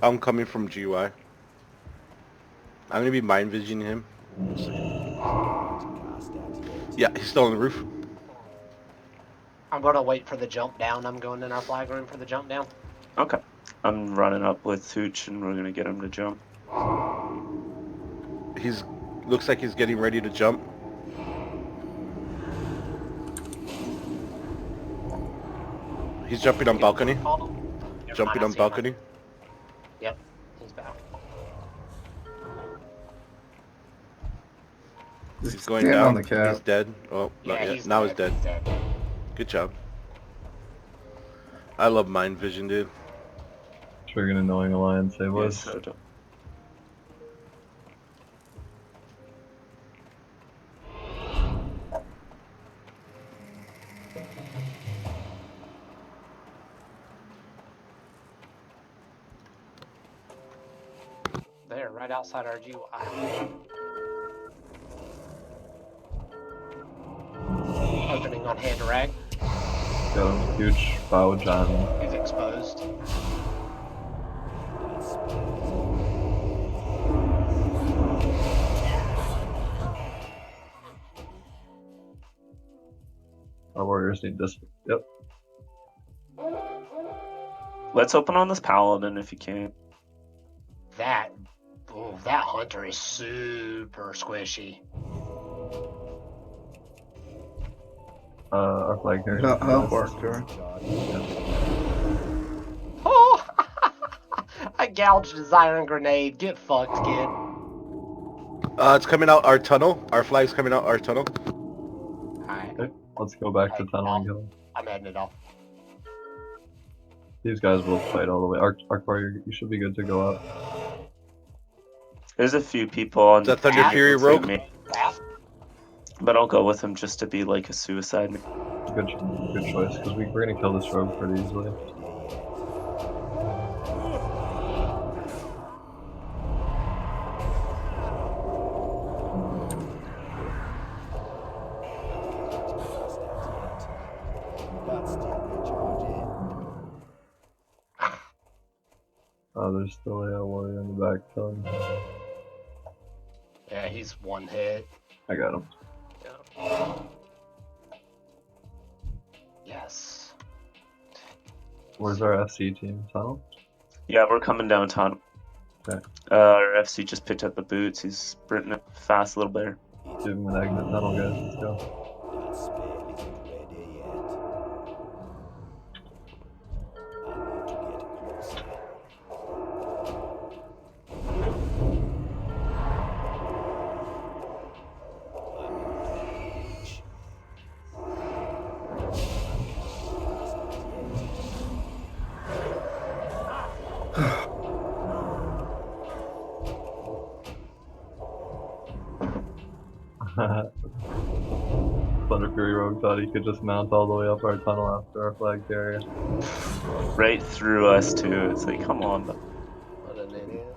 I'm coming from GY. I'm gonna be mind visioning him. Yeah, he's still on the roof.
I'm gonna wait for the jump down. I'm going in our flag room for the jump down.
Okay. I'm running up with Hooch and we're gonna get him to jump.
He's looks like he's getting ready to jump. He's jumping on balcony. Jumping on balcony.
Yep, he's back.
He's going
Stand
down.
on the cap.
He's dead. Oh, not yet. Now he's dead. Good job. I love mind vision, dude.
Trigger an annoying alliance, save us.
There, right outside our GY. Opening on hand rag.
Got him. Huge bow John.
He's exposed.
Our warriors need this. Yep.
Let's open on this paladin if you can.
That hunter is super squishy.
Our flag here.
Help Arctor.
Oh! I gouged his iron grenade. Get fucked, kid.
It's coming out our tunnel. Our flag's coming out our tunnel.
Alright.
Okay, let's go back to tunnel and kill him.
I'm heading it off.
These guys will fight all the way. Arc Warrior, you should be good to go up.
There's a few people on
the Thunder Fury Rogue.
But I'll go with him just to be like a suicide.
Good choice, because we're gonna kill this rogue pretty easily. Oh, there's still a warrior in the back killing.
Yeah, he's one hit.
I got him.
Yeah. Yes.
Where's our FC team? Tunnel?
Yeah, we're coming downtown.
Okay.
Our FC just picked up the boots. He's sprinting it fast, a little better.
Give him an exit tunnel, guys. Let's go. Thunder Fury Rogue thought he could just mount all the way up our tunnel after our flag carrier.
Right through us, too. It's like, come on.
What an idiot.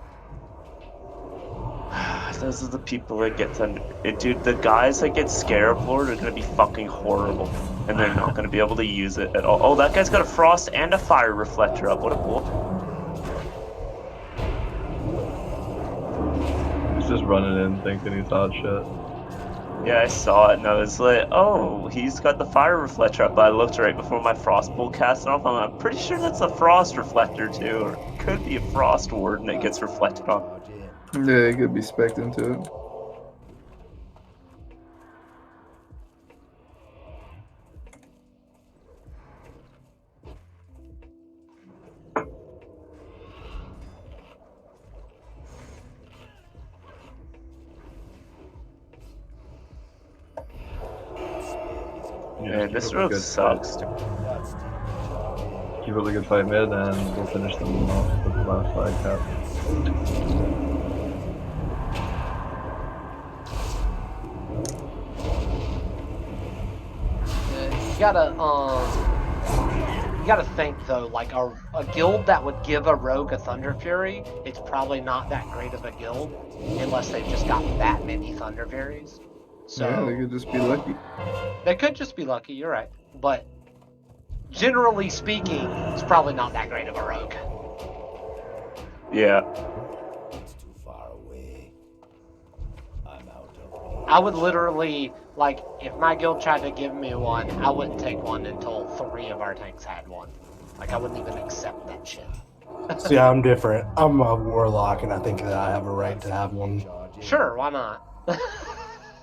Those are the people that get thunder. Dude, the guys that get Scarab Lord are gonna be fucking horrible. And they're not gonna be able to use it at all. Oh, that guy's got a frost and a fire reflector up. What a bull.
He's just running in thinking he's hot shit.
Yeah, I saw it and I was like, oh, he's got the fire reflector up. But I looked right before my frost bolt cast off. I'm pretty sure that's a frost reflector too. Or it could be a frost ward and it gets reflected on.
Yeah, you could be spec'd into it.
Yeah, this rogue sucks.
Keep up a good fight mid, and we'll finish them off with the last flag cap.
You gotta think though, like a guild that would give a rogue a Thunder Fury, it's probably not that great of a guild unless they've just got that many Thunder Furies. So
Yeah, they could just be lucky.
They could just be lucky, you're right. But generally speaking, it's probably not that great of a rogue.
Yeah.
It's too far away. I'm out of range.
I would literally, like, if my guild tried to give me one, I wouldn't take one until 3 of our tanks had one. Like, I wouldn't even accept that shit.
See, I'm different. I'm a warlock, and I think that I have a right to have one.
Sure, why not?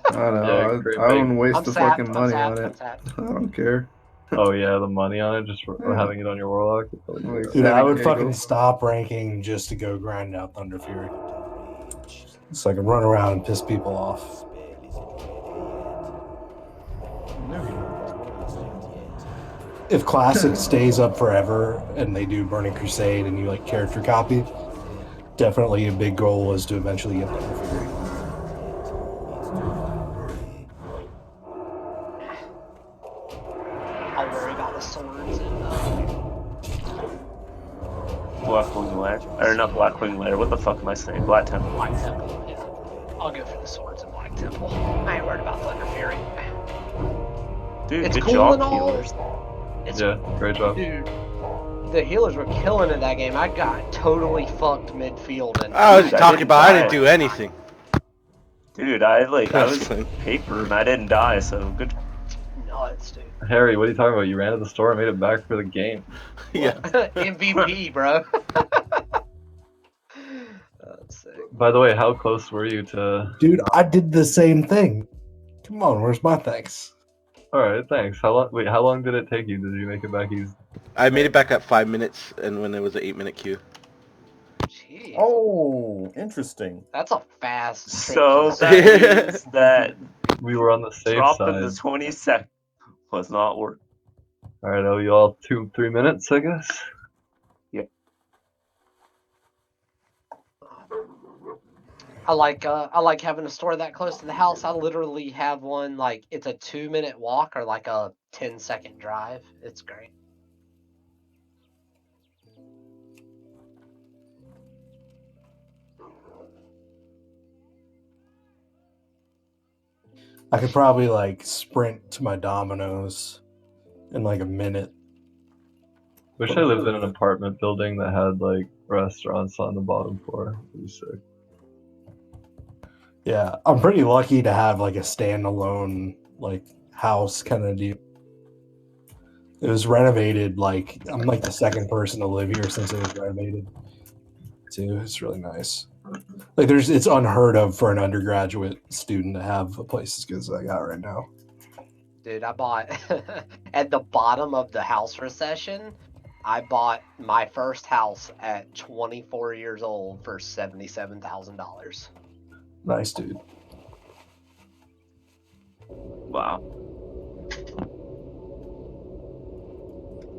I don't know.
Yeah,
I
great
wouldn't
big-
waste
I'm
the
sapped,
fucking
I'm
money
sapped,
on
I'm
it.
sapped.
I don't care.
Oh yeah, the money on it just for having it on your warlock. It's really
Like,
good.
Dude, I would
7K
fucking
gold.
stop ranking just to go grind out Thunder Fury. So I can run around and piss people off. If Classic stays up forever and they do Burning Crusade and you like character copy, definitely a big goal is to eventually get Thunder Fury.
I'll worry about the swords and
Blackwing Lair. Or not Blackwing Lair, what the fuck am I saying? Black Temple.
Black Temple. Yeah. I'll go for the swords and Black Temple. I ain't worried about Thunder Fury.
Dude,
It's
good
cool
job,
and all.
healers.
It's,
Yeah, great job.
Dude, the healers were killing in that game. I got totally fucked midfield. And
I was
I
talking
didn't
about I
die.
didn't do anything.
Dude, I was
That's fine.
paper and I didn't die, so good.
nuts, dude.
Harry, what are you talking about? You ran to the store and made it back for the game.
Yeah.
MVP, bro. That's sick.
By the way, how close were you to?
Dude, I did the same thing. Come on, where's my thanks?
All right, thanks. How long? Wait, how long did it take you? Did you make it back easy?
I made it back at 5 minutes, and when it was an 8-minute queue.
Jeez.
Oh, interesting.
That's a fast trip
So
to the
that means that
We were on the safe
dropping
side.
the 20 seconds was not working.
All right, owe you all 2-3 minutes, I guess.
I like having a store that close to the house. I literally have one like it's a 2-minute walk or like a 10-second drive. It's great.
I could probably like sprint to my Domino's in like a minute.
Wish I lived in an apartment building that had like restaurants on the bottom floor. It'd be sick.
Yeah, I'm pretty lucky to have like a standalone like house kind of deal. It was renovated. Like I'm like the second person to live here since it was renovated. Too, it's really nice. Like it's unheard of for an undergraduate student to have a place as good as I got right now.
Dude, I bought at the bottom of the house recession. I bought my first house at 24 years old for $77,000.
Nice, dude.
Wow.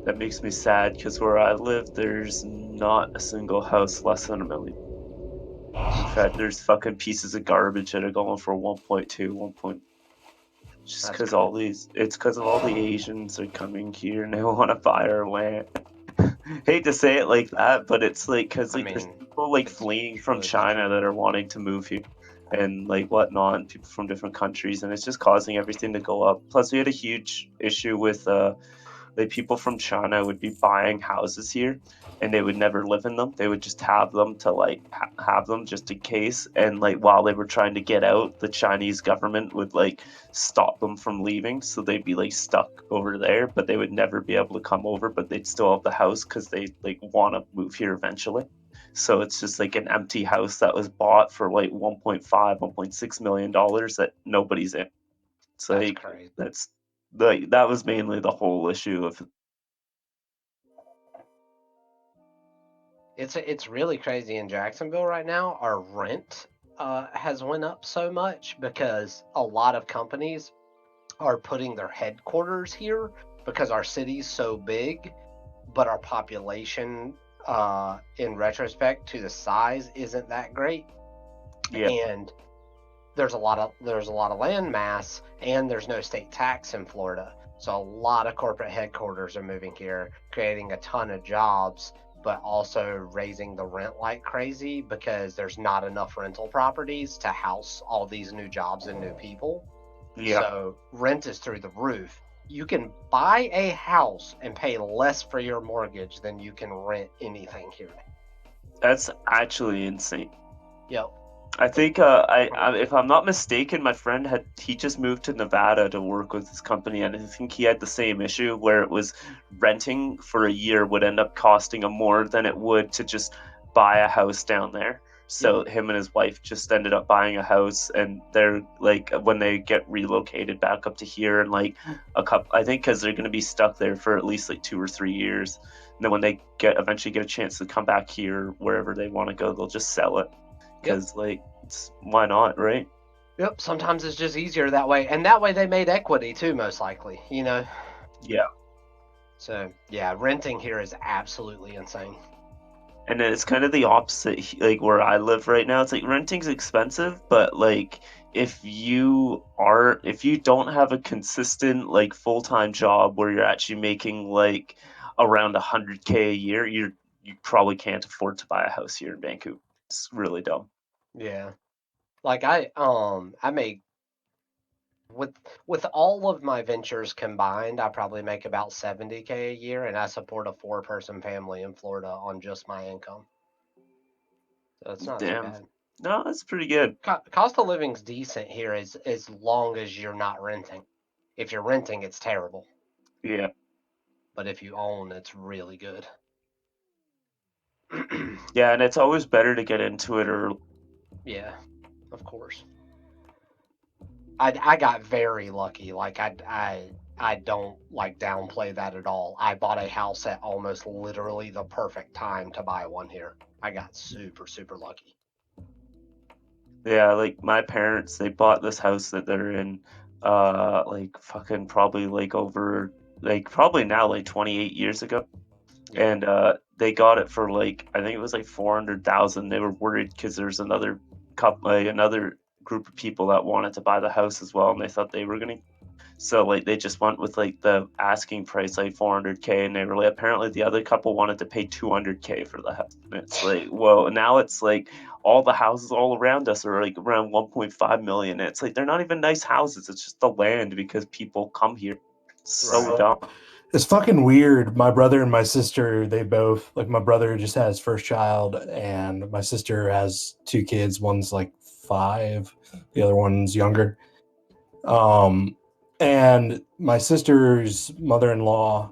That makes me sad because where I live, there's not a single house less than $1 million. In fact, there's fucking pieces of garbage that are going for 1.2, 1. Just because it's because of all the Asians are coming here and they want to buy our land. Hate to say it like that, but it's like because like there's people like fleeing from China that are wanting to move here and like whatnot, and people from different countries, and it's just causing everything to go up. Plus, we had a huge issue with like people from China would be buying houses here and they would never live in them. They would just have them to like have them just in case. And like while they were trying to get out, the Chinese government would like stop them from leaving. So they'd be like stuck over there, but they would never be able to come over, but they'd still have the house because they like want to move here eventually. So it's just like an empty house that was bought for like 1.5, $1.6 million that nobody's in. It's like that's like that was mainly the whole issue of
It's really crazy in Jacksonville right now. Our rent has went up so much because a lot of companies are putting their headquarters here because our city's so big, but our population, in retrospect to the size, isn't that great.
Yeah.
And there's a lot of land mass, and there's no state tax in Florida. So a lot of corporate headquarters are moving here, creating a ton of jobs, but also raising the rent like crazy because there's not enough rental properties to house all these new jobs and new people.
Yeah.
So rent is through the roof. You can buy a house and pay less for your mortgage than you can rent anything here.
That's actually insane.
Yep.
I think if I'm not mistaken, my friend he just moved to Nevada to work with his company, and I think he had the same issue where it was renting for a year would end up costing him more than it would to just buy a house down there. So him and his wife just ended up buying a house, and they're like when they get relocated back up to here, and like I think because they're going to be stuck there for at least like 2 or 3 years, and then when they eventually get a chance to come back here wherever they want to go, they'll just sell it. Because like why not, right?
Yep, sometimes it's just easier that way, and that way they made equity too, most likely, you know.
Yeah.
So yeah, renting here is absolutely insane.
And then it's kind of the opposite, like where I live right now. It's like renting's expensive, but like if you don't have a consistent like full-time job where you're actually making like around $100K a year, you probably can't afford to buy a house here in Vancouver. It's really dumb.
Yeah. Like I make with all of my ventures combined, I probably make about $70K a year, and I support a 4-person family in Florida on just my income. So it's not too bad.
No, that's pretty good.
Cost of living's decent here as long as you're not renting. If you're renting, it's terrible.
Yeah.
But if you own, it's really good.
Yeah, and it's always better to get into it early.
Yeah, of course. I got very lucky. Like I don't like downplay that at all. I bought a house at almost literally the perfect time to buy one here. I got super, super lucky.
Yeah, like my parents, they bought this house that they're in, like fucking probably like over, like probably now like 28 years ago. Yeah. And they got it for like, I think it was like 400,000. They were worried because there's another group of people that wanted to buy the house as well, and they thought they were gonna. So like they just went with like the asking price, like 400K, and they were like, apparently the other couple wanted to pay 200K for the house. And it's like, whoa, now it's like all the houses all around us are like around 1.5 million. It's like they're not even nice houses. It's just the land because people come here. So dumb.
It's fucking weird. My brother and my sister, they both, like, my brother just had his first child, and my sister has 2 kids. One's like 5, the other one's younger. And my sister's mother-in-law,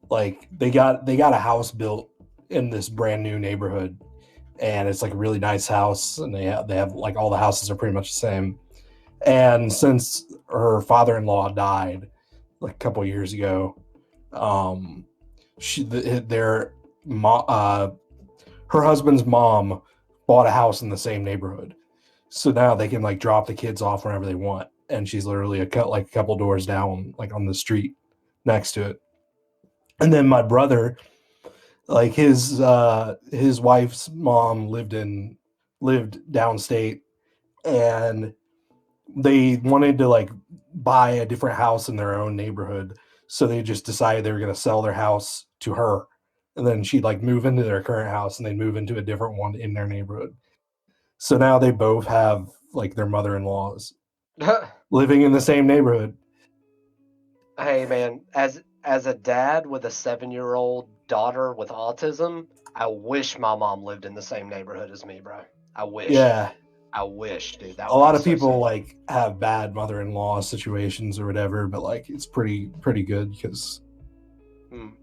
like, they got a house built in this brand new neighborhood, and it's like a really nice house, and they have like all the houses are pretty much the same. And since her father-in-law died like a couple years ago, her husband's mom bought a house in the same neighborhood, so now they can like drop the kids off whenever they want, and she's literally a couple doors down, like on the street next to it. And then my brother, like his wife's mom lived downstate, and they wanted to like buy a different house in their own neighborhood, so they just decided they were going to sell their house to her, and then she'd like move into their current house and they'd move into a different one in their neighborhood. So now they both have like their mother-in-laws living in the same neighborhood.
Hey man, as a dad with a 7-year-old daughter with autism, I wish my mom lived in the same neighborhood as me, bro. I wish.
Yeah.
I wish, dude. That
a lot of
so
people
sick.
like have bad mother-in-law situations or whatever, but like it's pretty good because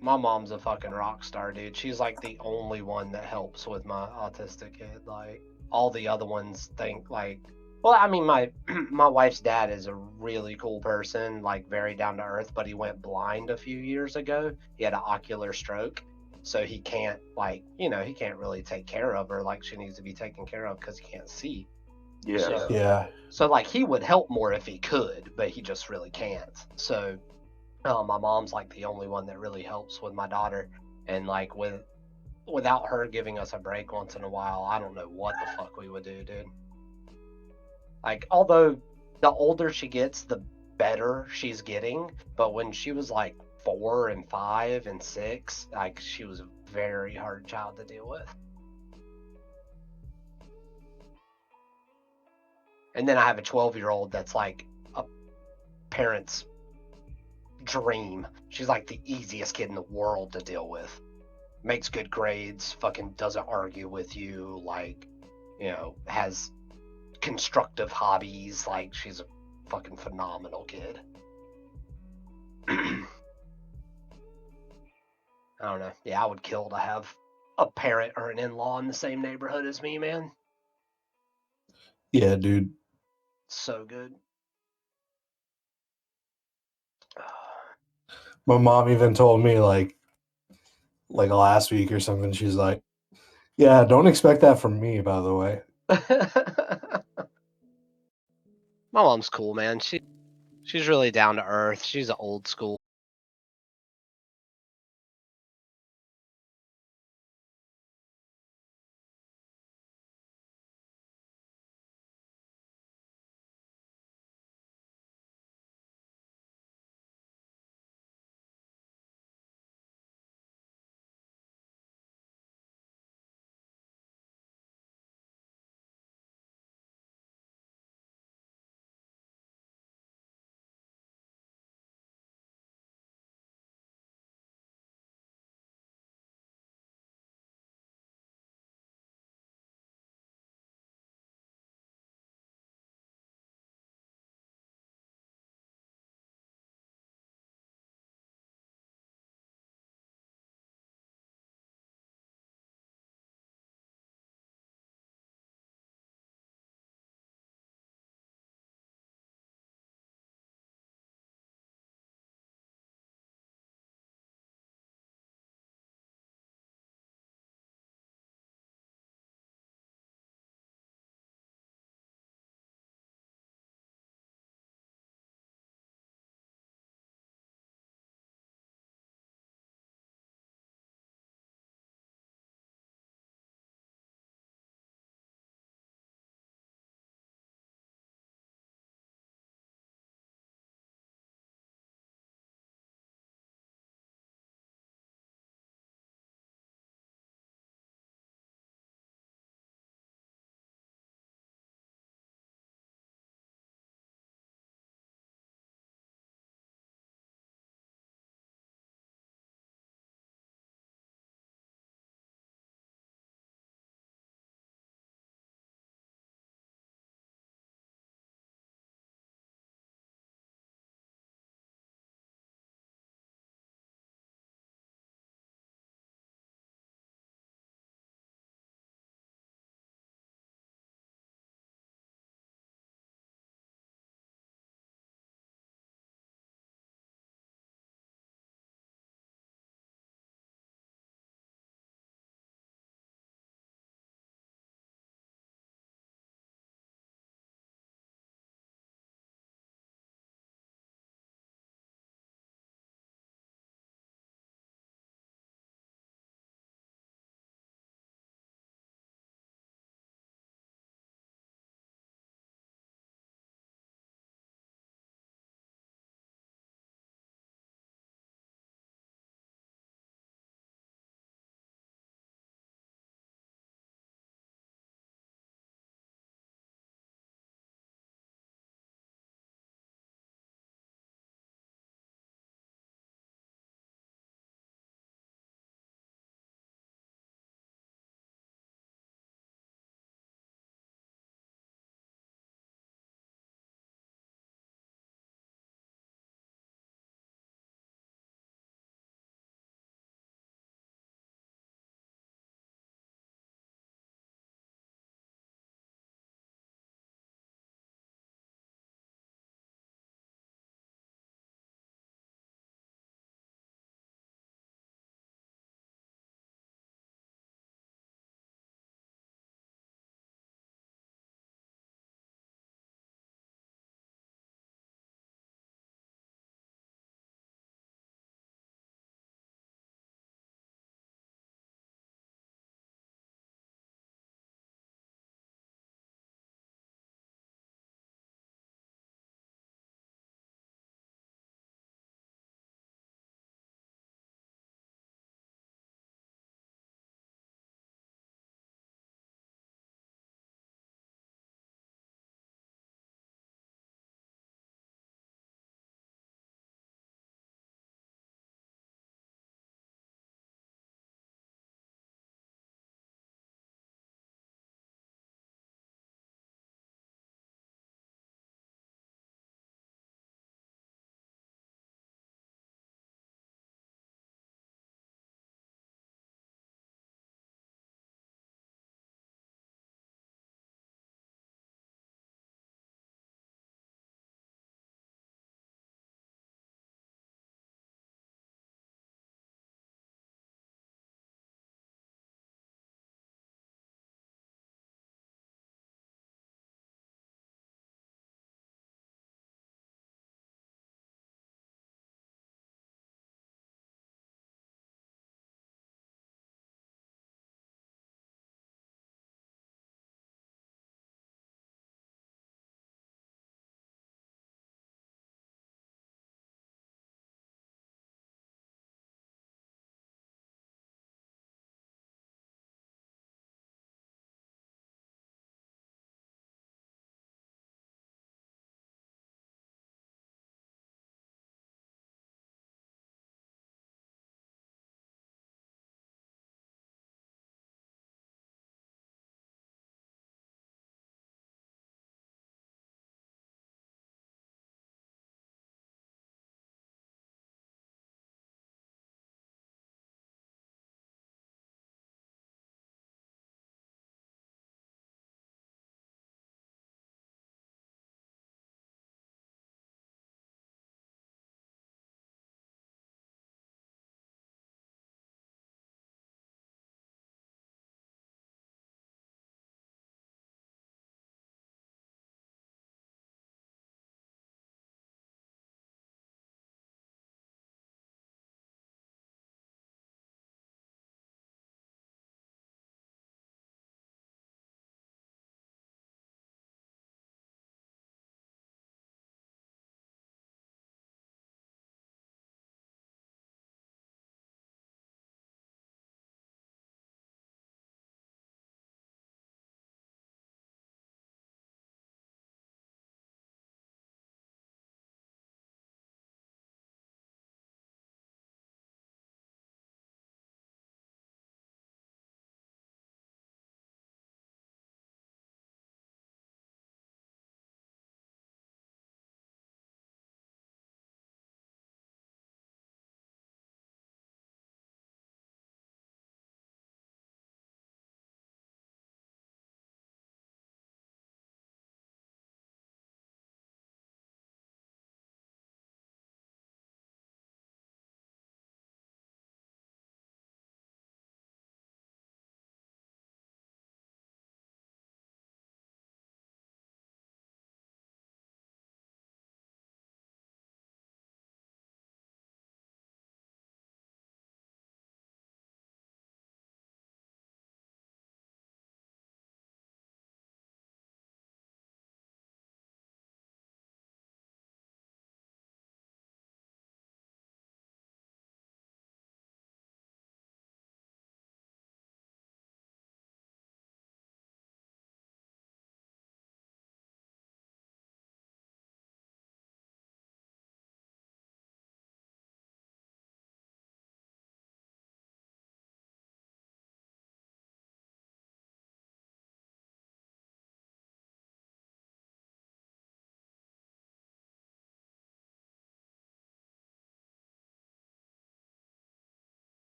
my mom's a fucking rock star, dude. She's like the only one that helps with my autistic kid. Like all the other ones think like, well, I mean, my wife's dad is a really cool person, like very down to earth, but he went blind a few years ago. He had an ocular stroke, so he can't like, he can't really take care of her like she needs to be taken care of because he can't see.
Yeah.
So like he would help more if he could, but he just really can't. So my mom's like the only one that really helps with my daughter, and like without her giving us a break once in a while, I don't know what the fuck we would do, dude. Like, although the older she gets, the better she's getting, but when she was like 4 and 5 and 6, like she was a very hard child to deal with. And then I have a 12-year-old that's like a parent's dream. She's like the easiest kid in the world to deal with. Makes good grades, fucking doesn't argue with you, like, has constructive hobbies. Like, she's a fucking phenomenal kid. I don't know. Yeah, I would kill to have a parent or an in-law in the same neighborhood as me, man.
Yeah, dude.
So good.
My mom even told me like last week or something, she's like, yeah, don't expect that from me, by the way.
My mom's cool, man. She's really down to earth. She's an old school